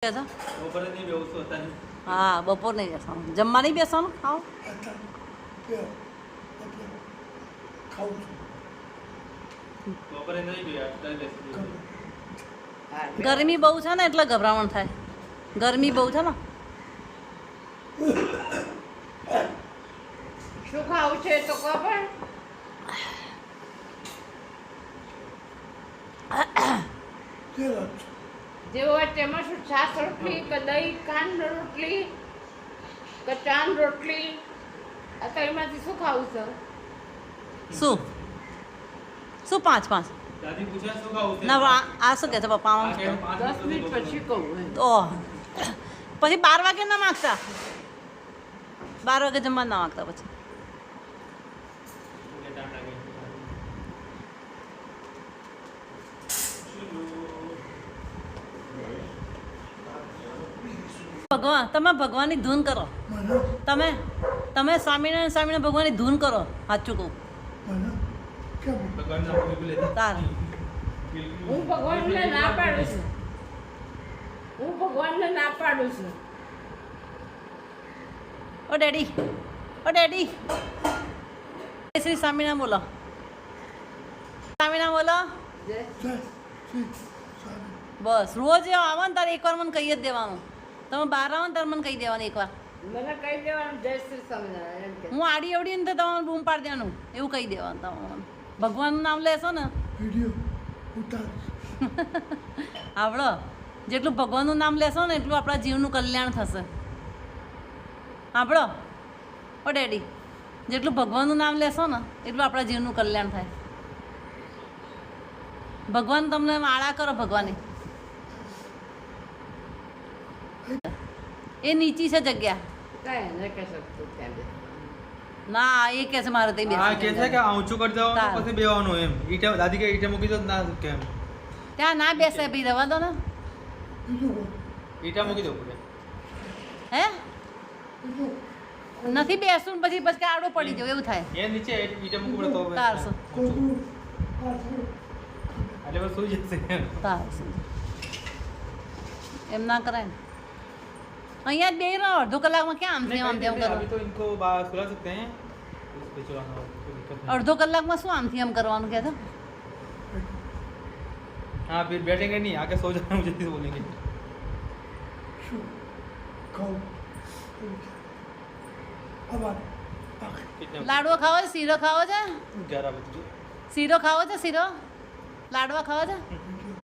હા બપોર નહીં બેસવાનું જમવા નહીં બેસવાનું ખાઓ ગરમી બહુ છે ને એટલે ગભરામણ થાય ગરમી બહુ છે ને શું ખાવું છે તો કહો પણ જેવો હોય તેમાં શું છાશ રોટલી કે દહીં કાંદ રોટલી કે ચાંદ રોટલી અથવા એમાંથી શું ખાવું છે શું શું પાંચ ના આ શું કહે છે પપ્પા 10 મિનિટ પછી કહું તો પછી 12 વાગે ના માગતા 12 વાગે જમવા ના માગતા પછી ભગવાન તમે ભગવાનની ધૂન કરો તમે સ્વામિનારાયણ ભગવાનની ધૂન કરો સાચું કહું હું ભગવાનને ના પાડું છું ઓ ડેડી શ્રી સ્વામિનારાયણ બોલો બસ રોજ આવો ને તારે એકવાર મને કહી જ દેવાનું તમે બહાર આવો ને તારે મને કહી દેવાનું એકવાર મને કહી દેવાનું જય શ્રી સ્વામિનારાયણ હું આડી અવડી ને તો તમારે બૂમ પાડી દેવાનું એવું કહી દેવાનું તમારે ભગવાનનું નામ લેશો ને આવડો જેટલું ભગવાનનું નામ લેશો ને એટલું આપણા જીવનું કલ્યાણ થશે આપણો ઓ ડેડી જેટલું ભગવાનનું નામ લેશો ને એટલું આપણા જીવનું કલ્યાણ થાય ભગવાન તમને માળા કરો ભગવાનની એ નીચી છે જગ્યા ના એ કે છે મારે તે આ કે છે કે ઊંચું કરી દો પછી બેવાનું એમ ઈટા દાદી કે ઈટા મૂકી દો ના કેમ ત્યાં ના બેસે ભઈ રવા દો ને ઈટા મૂકી દો પૂરે હે નથી બેસું પછી પછી આડો પડી જાવ એવું થાય એ નીચે ઈટા મૂકી પડે તો તારસો એટલે બસ સુઈ જશે તારસો એમ ના કરાય ને અહીંયા જ બે રહો અડધો કલાકમાં ક્યાં આમ તેમ કરો અભી તો इनको बाहर सुला सकते हैं उस पे चलाना दिक्कत नहीं અડધો કલાકમાં શું આમથી આમ કરવાનું કહે તો हाँ फिर बैठेंगे नहीं आके सो जाना मुझे नहीं बोलेंगे લાડવો ખાવો છે શીરો ખાવો છે 11 बजे શીરો ખાવો છે શીરો લાડવા ખાવો છે